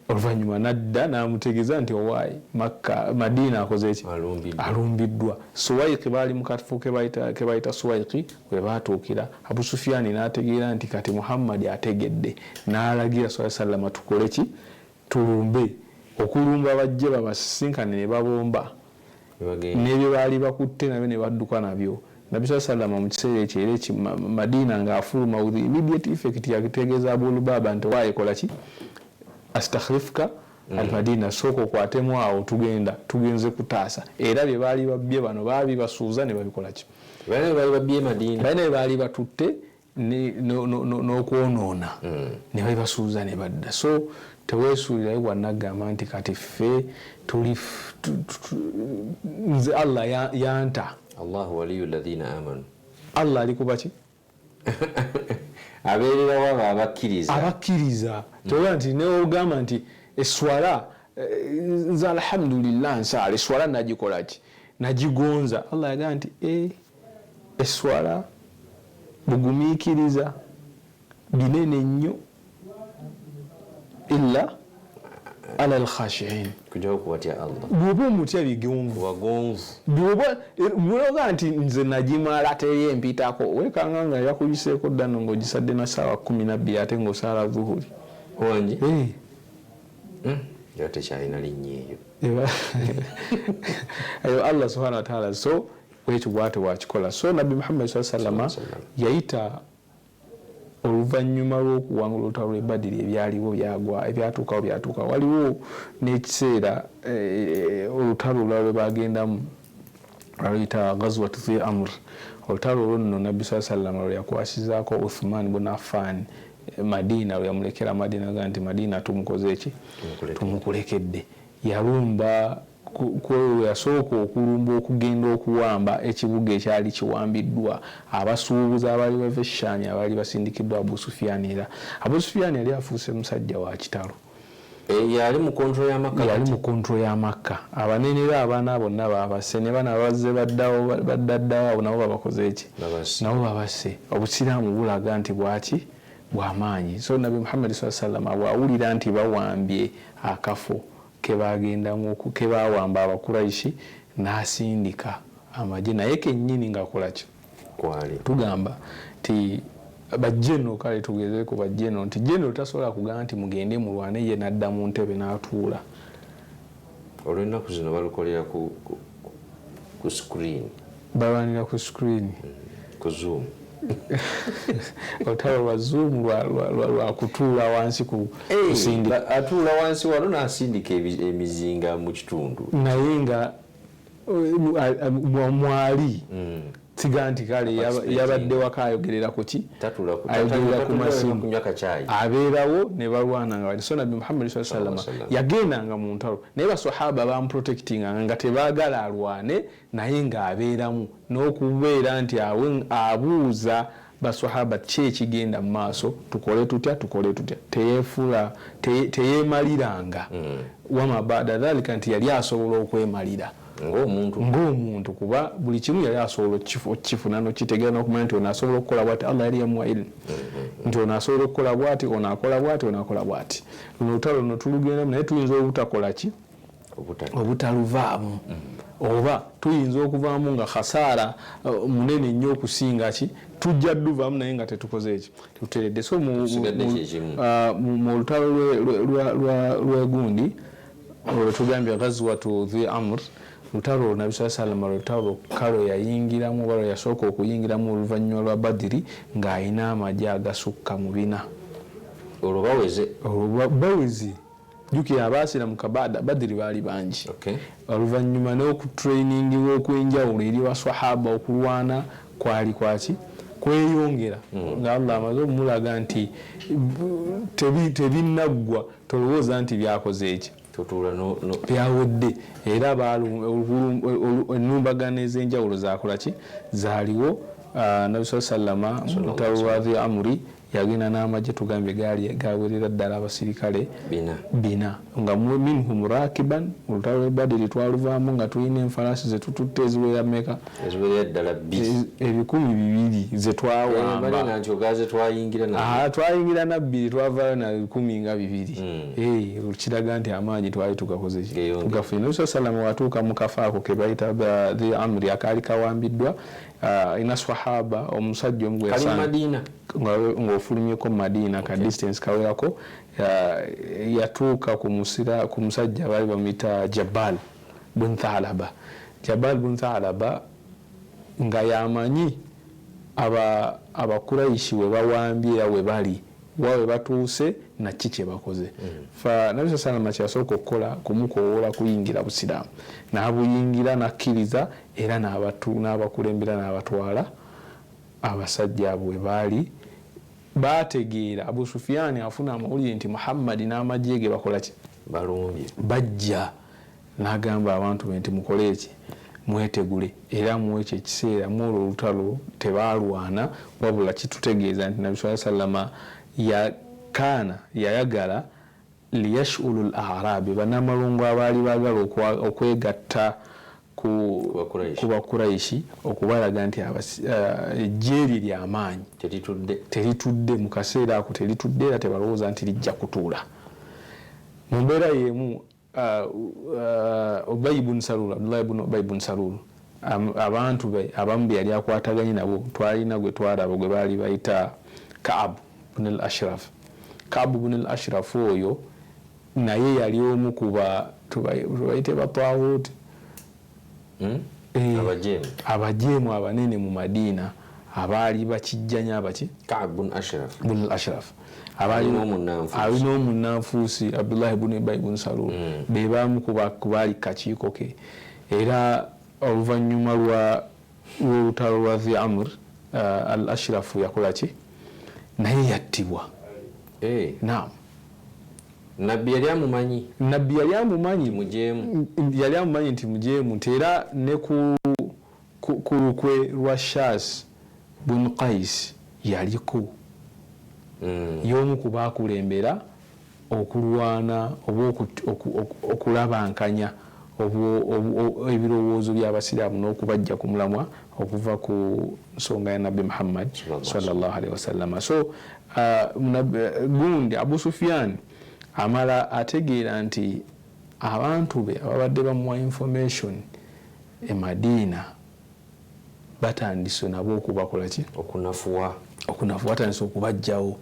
S2: oluvannyuma nadda n'amutegeeza nti owaayi Madiina akoze eki alumbiddwa Suwaiki baali mu kafo ke bayita Suwaiki we baatuukira Abu Sufyan n'ategeera nti kati Muhammad ategedde n'alagira sallallahu alaihi wasallam tukole ki tulumbe okulumba bajje babasisinkane ne babomba n'ebyo baali bakutte nabyo ne badduka nabyo Nabi sallallahu mu kiseera ekyo Madina ng'afuluma with immediate effect yakitegeeza Abulubaba nti waayekola ki astakhlifuka al-Madina soko okwatemu awo tugenze kutaasa era bye baali babbye bano baabi basuuza ne babikola ki
S1: baali babbye Madina
S2: bane baali batutte n'okwonoona ne bali basuuza ne badda so teweesuulirayo wannagamba nti kati ffe tuli nze Allah yanta
S1: Allahu waliyul ladhina amanu
S2: Allah ali kuba ki
S1: abeererawo abo abakkiriza toba nti neogamba nti eswala nze alhamdulillah nsaala eswala nagikola ki nagigonza Allah yagamba nti eswala bugumiikiriza binene nnyo illa ala al-khashi'in kujaho kuwatya Allah
S2: bwoba omutya bigonvu
S1: wagonvu
S2: bwoba nti nze nagimala teri empitako wekanga nga yakuyiseeko ddano ng'ogisadde na ssaawa 12 ate ng'osaala zuhuri
S1: wangi yo tekyalina linnya eyo
S2: Allah subhanahu wa ta'ala so wekyo bwate wakikola so Nabbi Muhammad sallallahu yayita oluvannyuma lw'okuwangula olutalo lw'e Badiri ebyaliwo byatuuka waliwo n'ekiseera olutalo lwalwe bagendamu lwayita Ghazwat Dhi Amr olutalo olwo nno Nabbi sallallahu lwe yakwasizaako Uthman ibn Affan Madina lwe yamulekera Madina ga nti Madina tumukoze eki tumukulekedde yalumba yasooka okulumba okugenda okuwamba ekibuga ekyali kiwambiddwa abasuubuzi abaali bava Shaami abaali basindikiddwa Abu Sufyan era Abu Sufyan yali afuuse musajja wa kitalo
S1: yali mu kontro ya Makka abanenera abaana bonna baabase ne bana bazze baddaddawo nabo babakoze eki nabo babase obusiraamu bulaga nti bwaki bw'amaanyi so Nabi Muhammad sallallahu alaihi wasallam bw'awulira nti bawambye akafo kebawamba Abakuraishi n'asindika amagye naye kennyini ng'akola ki tugamba nti bajjeno kale tugezeeko bajjeno nti jjeno tasobola kugamba nti mugende mulwane ye n'adda mu ntebe n'atuula olw'ennaku zino balukolera ku screen
S2: balwanira ku screen
S1: ku Zoom
S2: otalo lwa Zoom lwa kutuula wansi ku kusindika
S1: atuula wansi wano n'asindika emizinga mu kitundu
S2: naye nga mwali tiga nti kale yabadde waka ayogerera ku ki ayogerera ku masimu abeerawo ne balwana nga bali so Nabbi Muhammad sallallahu alaihi wasallam yagendanga mu ntalo naye basahaba bamuprotectinga nga tebaagala alwane naye ng'abeeramu n'okubeera nti abuuza basahaba ki ekigenda mu maaso tukole tutya teyeefula teyeemaliranga wama baada dhalika nti yali asobola okwemalira ng'omuntu kuba buli kimu yali asobola okifuna n'okitegeera n'okumanya nti ono asobola okukola bwati Allah yali yamuwa ilmu nti ono asobola okukola bwati ono akola bwati ono akola bwati luno olutalo luno tulugendamu naye tuyinza obutakola ki obutaluvaamu oba tuyinza okuvaamu nga khasaara munene nnyo okusinga ki tujja dduvaamu naye nga tetukoze eki tuteredde so mu lutalo lw'egundi tugambye Ghazwatu Dhi Amr lutalo Nabi sallallahu alaihi wasallam kalo yayingiramu balo yasooka okuyingiramu oluvannyuma lwa Badiri ng'ayina amagye agasukka mu 4 olwo baweze jukira abaasira mu kabada Badiri baali bangi oluvannyuma n'okutrainingi w'okwenjawulo eri baswahaba okulwana kwali kwaki kweyongera nga Allah amaze omulaga nti tebinaggwa tolowooza nti byakoze eki byawedde era ennumbagano ez'enjawulo zakola ki zaaliwo Nabi sallama mu lutalo lwa Dhi Amri yagenda n'amagye tugambye gawerera ddala abasirikale 4 nga minhum rakiban olutalo lw'e Badiri twaluvaamu nga tulina enfalaasi zetututte eziwera meka
S1: eziwerera ddala
S2: 200 zetwawamba twayingira na 2 twavaayo na 10 nga 2 kiraga nti amaanyi twali tugakoze tugafuna Nabi sallallahu watuuka mu kafo ako ke bayita Dhi Amri akaali kawambiddwa ina swahaba omusajja omu ng'ofulumyeko mu Madina ka distance kawerako yatuuka ku musajja baali bamuyita Jabal bun Thalaba nga yamanyi abakuraishi we bawambira we bali wawe batuuse na kiki bakoze fa nabi sallallahu kyasooka okukola kumukoola kuyingira busiraamu n'abuyingira nakkiriza era n'abakulembera n'abatwala abasajja abo we baali bategeera Abu Sufyan afuna amawulire nti Muhammad n'amagye ge bakola ki
S1: balumbye
S2: bajja n'agamba abantu be nti mukole eki mwetegule era mwekyo ekiseera mwolwo olutalo tebaalwana wabula kitutegeeza nti Nabi sallallahu yayagala liyashulu al-a'rabi banamalungu abaali baagala okwegatta ku bakuraishi okubalaga nti ejjeeri ly'amaanyi teritudde mu kaseera ako teritudde era tebalowooza nti lijja kutuula mu mbeera y'emu Ubay ibn Salul Abdullah ibn Ubay ibn Salul abantu be abamu be yali akwataganye nabo twalina gwe twalaba gwe baali bayita Ka'ab ibn al-Ashraf Ka'ab ibn al-Ashraf oyo naye yali omu kuba tubayite batawut abajeemu abanene mu Madina abaali bakijjanya abaki
S1: Ka'ab ibn
S2: al-Ashraf alina omunnanfuusi Abdullah ibn Ubay ibn Salul be bamu kubaali kakiiko ke era oluvannyuma lw'olutalo lwa Dhi Amr al-Ashraf yakola ki naye yattibwa naam
S1: nabbi yali amumanyi nti mujeemu era ne ku lukwe lwa Shas bun Qais yaliko y'omu ku baakulembera okulwana oba okulabankanya ebirowoozo by'abasiraamu n'okubajja ku mulamwa okuva ku nsonga ya Nabbi Muhammad sallallahu alaihi wasallam. So gundi Abu Sufyan amala ategeera nti abantu be ababadde bamuwa information e Madina batandise nabo okubakola ki okunafuwa batandise okubajjawo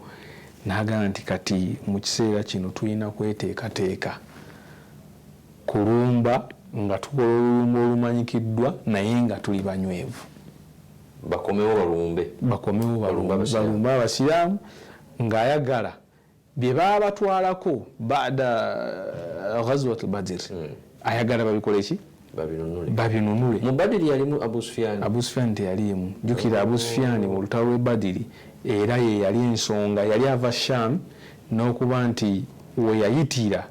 S1: n'agamba nti kati mu kiseera kino tulina kweteekateeka kulumba nga tukola olulumba olumanyikiddwa naye nga tuli banywevu bakomewo balumba abasiraamu ng'ayagala bye baba batwalako baada ghazwat al-Badr ayagala babikole ki babinunule. Mu Badiri yalimu
S2: Abu Sufyan teyalimu jukira Abu Sufyan mu lutalo lw'e Badiri era ye yali ensonga yali ava Sham n'okuba nti we yayitira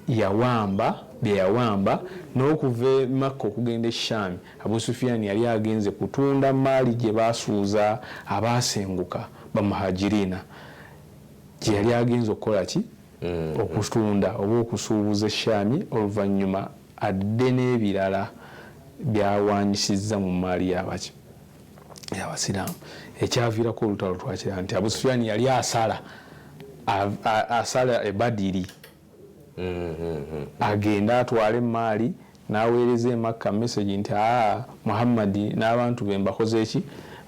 S2: bye yawamba n'okuva Makka okugenda e Sham Abu Sufyan yali agenze kutunda maali gye baasuuza abaasenguka bamuhajirina gye yali agenze okukola ki okutunda oba okusuubuza Shami oluvannyuma adde n'ebirala byawanyisizza mu maali y'abasiraamu ekyaviirako olutalo twakira nti Abu Sufyan yali asala e Badiri agenda atwale maali n'aweereza e Makka message nti Muhammad n'abantu be mbakoze eki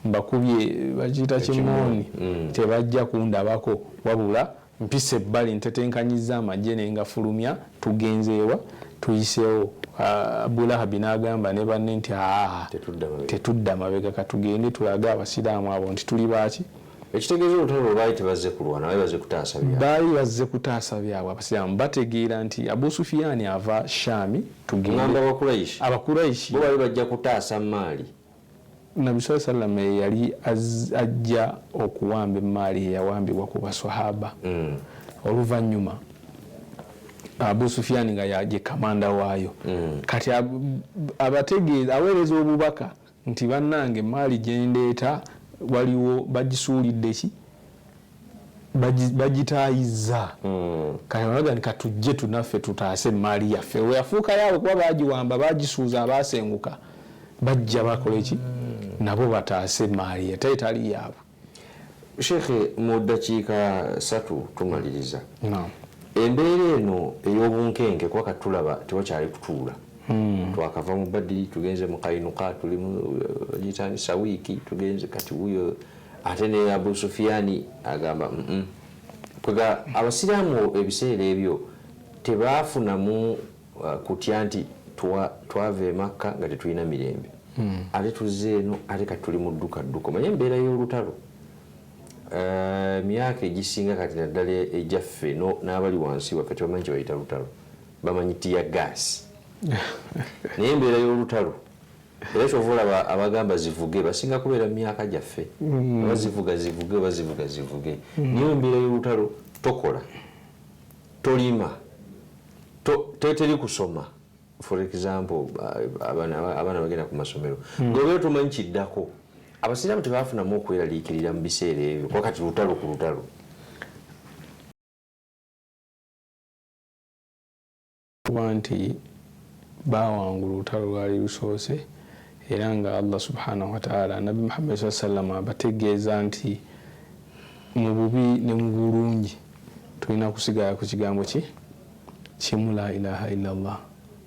S2: mbakubye bakiyita kimooni tebajja kundabako wabula mpise ebbali ntetenkanyiza amagye nengafulumya tugenzeewa tuyiseewo Abu Lahab n'agamba ne banne nti tetudda mabega katugende tulaga abasiraamu abo nti tuli baaki
S1: ekitegeeza olutalo baali tebazze kulwana baali bazze kutaasa byabwe abasiraamu bategeera nti Abu Sufyan ava Shami tugende abakuraishi bo baali bajja kutaasa maali Nabi sallallahu alaihi wasallam yali ajja okuwamba emaali eyawambibwa ku baswahaba oluvannyuma Abu Sufyan nga yaje kamanda waayo kati abategeeza aweereza obubaka nti bannange maali gyendeeta waliwo bagisuulidde ki bagitaayizza kati banaga katujje tunaffe tutaase maali yaffe weyafuuka yaabwe kuba bagiwamba bagisuuza abaasenguka bajja bakole ki nabo bataase maali etali yaabwe. Shekhe mu ddakiika 3 tumaliriza embeera eno ey'obunkenke kwa katulaba tewakyali kutuula twakava mu Badiri tugenze mu Kainuka tuli mu gitani sawiiki tugenze kati wuyo ate ne Abu Sufyan agamba kwega abasiraamu ebiseera ebyo tebaafunamu kutya nti twava e Makka nga tetulina mirembe ate tuzze eno ate kati tuli mu dduka manye embeera y'olutalo myaka egisinga kati naddala ejjaffe n'abali wansi waffe tebamanyi kye bayita lutalo bamanyi tiya gaasi naye embeera y'olutalo era kyova olaba abagamba zivuge basinga kubeera mu myaka gyaffe bazivuga zivuge niyo embeera y'olutalo tokola tolima teri kusoma for example abaana bagenda ku masomero ng'obeera tomanyi kiddako abasiraamu tebafunamu okweraliikirira mu biseera ebyo kuba kati lutalo ku lutalo
S2: kuba nti bawangula olutalo lwali lusoose era nga Allah subhanahu wa ta'ala Nabi Muhammad sallallahu abategeeza nti mu bubi ne mu bulungi tulina kusigala ku kigambo kimu la ilaha illa Allah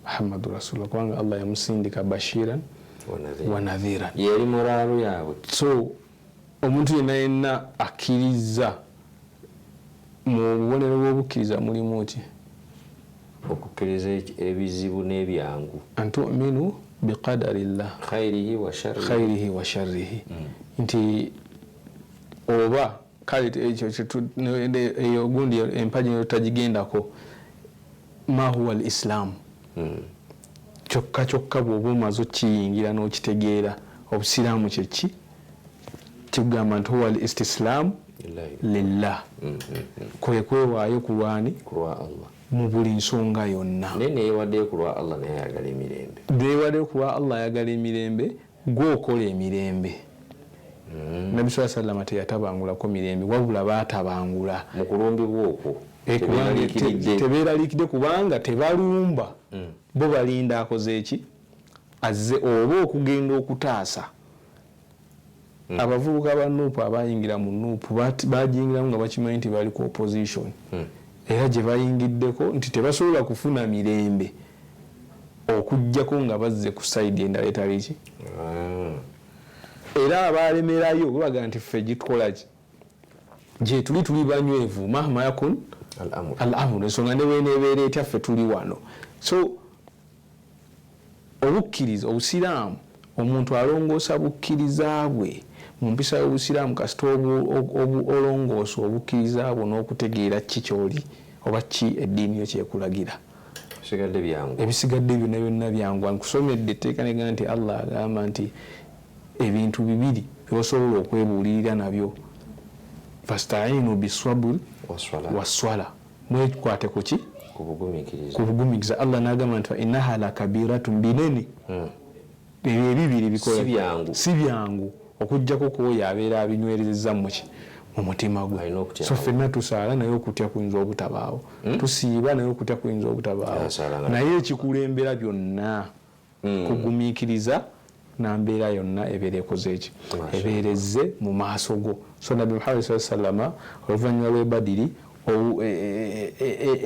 S2: Muhammadur Rasulullah kubanga Allah yamusindika bashiran wa nadhiran
S1: yeri moralo yaabwe
S2: so omuntu yenna akkiriza mu bubonero bw'obukkiriza mulimu ki
S1: okukkiriza ebizibu n'ebyangu
S2: antu'minu biqadarillah khairihi wa sharrihi nti oba kale ekyo gundi empaji yotagigendako ma huwa al-islam kyokka bw'oba omaze okiyingira n'okitegeera obusiraamu kyeki kigamba nti huwa al-istislaamu lillah kwe kwewaayo ku lwani mu buli nsonga yonna
S1: naye neyewaddeyo ku lwa Allah naye ayagala emirembe
S2: neyewaddeyo ku lwa Allah ayagala emirembe gw'okola emirembe Nabi sallallahu alayhi wa sallam teyatabangulako mirembe wabula baatabangula
S1: mu kulumbibwa okwo
S2: tebeeraliikidde kubanga tebalumba bo balinda akoze eki azze oba okugenda okutaasa abavubuka ba nuupu abayingira mu nuupu bagiyingiramu nga bakimanyi nti bali ku opposition era gye bayingiddeko nti tebasobola kufuna mirembe okujjako nga bazze ku sayidi endala etali ki era abalemerayo babaga nti ffe gitukolaki gye tuli banywevu mahma yakun al-amru ensonga ne bweneebeera etya ffe tuli wano so obukkiriza obusiraamu omuntu alongoosa bukkiriza bwe mu mpisa y'obusiraamu kasita olongoosa obukkiriza bwo n'okutegeera ki kyoli oba ki eddiini yo kyekulagira ebisigadde byonna byonna byangu nkusomedde etteeka negamba nti Allah agamba nti ebintu bibiri byosobola okwebuulirira nabyo fastainu biswaburi waswala mwekwate kuki kubugumikiriza Allah n'agamba nti innaha lakabiratun binene ebyo ebibiri bikola si byangu okujjako kwoyo abeera abinywerezeza mu mutima gwe so ffenna tusaala naye okutya kuyinza obutabaawo tusiiba naye okutya kuyinza obutabaawo naye ekikulembera byonna kugumiikiriza nambeera yonna ebeera ekoze eki ebeerezze mu maaso go so Nabi Muhammad sallallahu alayhi wa sallam oluvannyuma lw'e Badiri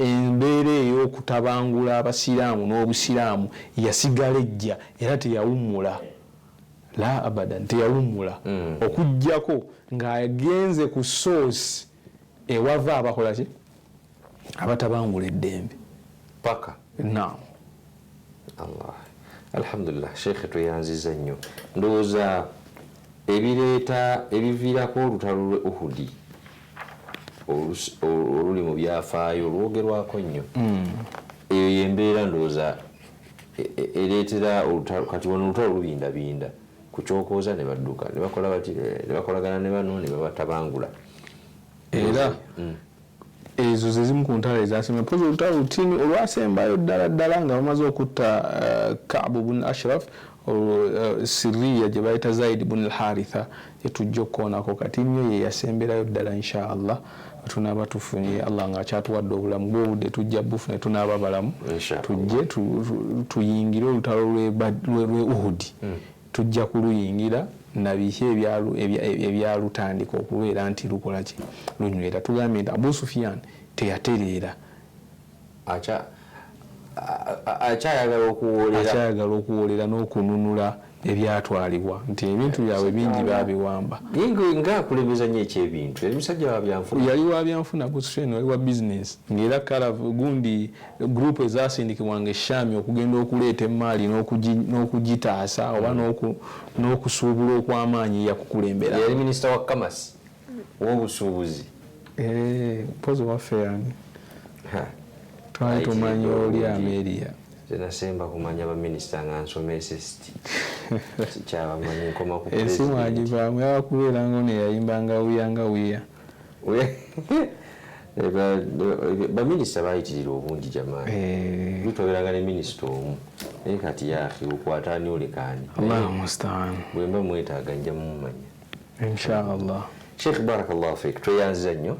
S2: embeera ey'okutabangula abasiraamu n'obusiraamu yasigala ejja era teyawummula la abadan teyawummula okujjako ng'agenze ku source ewava abakola ki abatabangula eddembe
S1: paka
S2: naam
S1: Allah alhamdulillah sheikh tuyanziza nnyo ndowooza ebiviirako olutalo lwe Uhudi oluli mu byafaayo olwogerwako nnyo eyo yembeera ndowooza ereetera olutalo kati wano olutalo lubindabinda ku kyokooza ne badduka ne bakola bati ne bakolagana ne bano ne babatabangula
S2: era ezo ze zimu ku ntalo ezasemba pozi olutalo lutini olwasembayo ddala nga bamaze okutta Ka'b ibn Ashraf Siriya gye bayita Zaid ibn al-Haritha etujja okukoonako kati nnyo ye yasemberayo ddala insha Allah tunaaba tufunye Allah ng'akyatuwadde obulamu bw'obudde tujja bufune tunaaba balamu tujje tuyingire olutalo lwe Uhudi tujja kuluyingira na biki ebyalutandika okubeera nti lukola ki lunywera tugambye nti Abu Sufyan teyatereera akyayagala okuwolera n'okununula ebyatwalibwa nti ebintu byabwe bingi babiwamba.
S1: Ngaakulembeza nnyo ekyebintu emisajja wa byanfuna
S2: yali wa byanfuna buseno yali wa business ng'era kala gundi group ezasindikibwanga eshami okugenda okuleeta emmaali n'okugitaasa oba n'okusuubula okw'amaanyi yakukulembera.
S1: yali minisita wa kamasi w'obusuubuzi.
S2: Mpozi waffe yani twali tumanyi oli Ameria.
S1: Nasemba kumanya baminisita nga nsoma SST. Sikyabamanyi nkoma ku
S2: ensimu agivaamu yabakubeeranga ono yayimbanga wiyanga wiya.
S1: Baminisita bayitirira obungi jamaani. Tutwogeranga ne minisita omu naye kati yaahi okwata ani olekaani.
S2: Allahu mustaan.
S1: Bwe mba mwetaaga nja mumumanya
S2: inshaallah.
S1: Sheikh barakallahu fik tweyanziza nnyo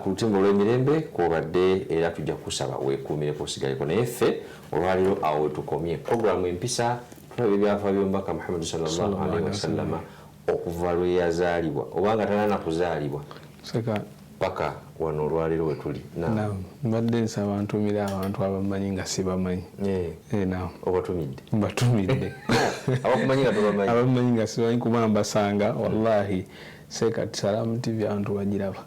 S1: ku lutimba olw'emirembe kwobadde era tujja kusaba weekuumireko osigaleko naye ffe olwaliro awo wetukomye programu empisa tulaba ebyafa by'omubaka Muhammad sallallahu alaihi wasallama okuva lwe yazaalibwa obanga tanana kuzaalibwa paka wano olwaliro wetuli.
S2: Mbadde nsaba ntumira abantu abamanyi nga sibamanyi.
S1: Obatumidde?
S2: Mbatumidde.
S1: Abakumanyi nga tobamanyi?
S2: Abamanyi nga sibamanyi kuba mbasanga wallahi sekati Salamu TV abantu bagiraba.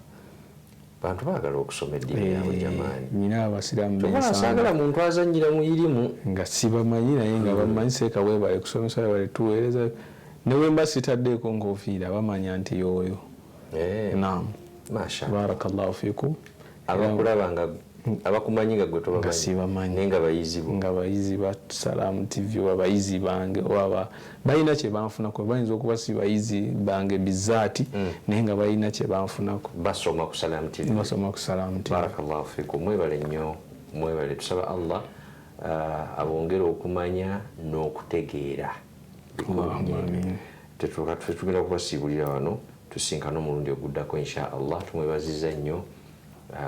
S1: Bantu baagala okusoma eddiini yaabwe jamaani.
S2: Nina abasiraamu
S1: bensanga muntu azannyira mu irimu
S2: nga sibamanyi naye nga bamanyi seeka weebale kusomesa weebale tuweereza ne bwe mba sitaddeeko nkofiira bamanya nti yoyo. Naam.
S1: Mashallah.
S2: Barakallahu fikum.
S1: Abakulaba nga abakumanyi nga gwe tobamanyi naye nga bayizi bo.
S2: Nga bayizi ba Salamu TV oba bayizi bange oba balina kye banfunako. Bayinza okuba si bayizi bange bizaati naye nga balina kye banfunako.
S1: Basoma ku Salamu TV.
S2: Basoma ku Salamu TV.
S1: Barakallahu fikum. Mwebale nnyo mwebale tusaba Allah abongere okumanya n'okutegeera. Tetugenda kubasiibulira wano tusinkana omulundi oguddako insha Allah. Tumwebaziza nnyo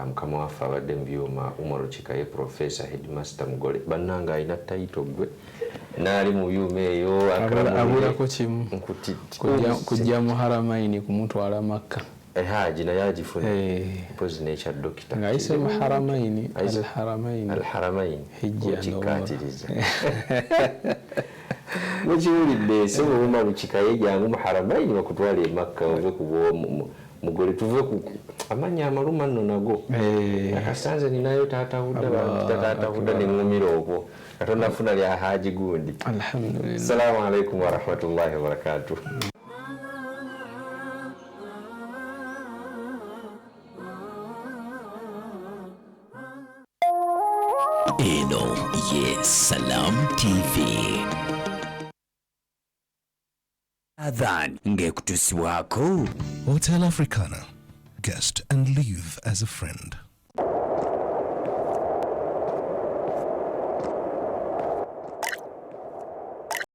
S1: mukama waffe abadde mu byuma Umar Kikaye Professor Headmaster Mugole bannanga alina tayito gwe naali mu byuma eyo
S2: abulako kimu kujja mu Haramaini kumutwala Makka.
S1: Haji naye agifuna mpozi n'ekya dokita
S2: ng'ayise mu Haramaini
S1: Al-Haramaini
S2: hijjikatiriza
S1: mukiwulidde ese Umar Kikaye jangu mu Haramaini bakutwala e Makka ove ku Mugole tuve ku amanya amaluma nno nago akasanze ninayo taata budda n'engumira okwo Katonda afuna lya haji gundi.
S2: Alhamdulillah.
S1: Assalamu alaikum wa rahmatullahi wa barakatuh.
S3: Eno ye Salam TV. Adhan ngekutusibwako
S7: Hotel Africana. Guest and live as a friend.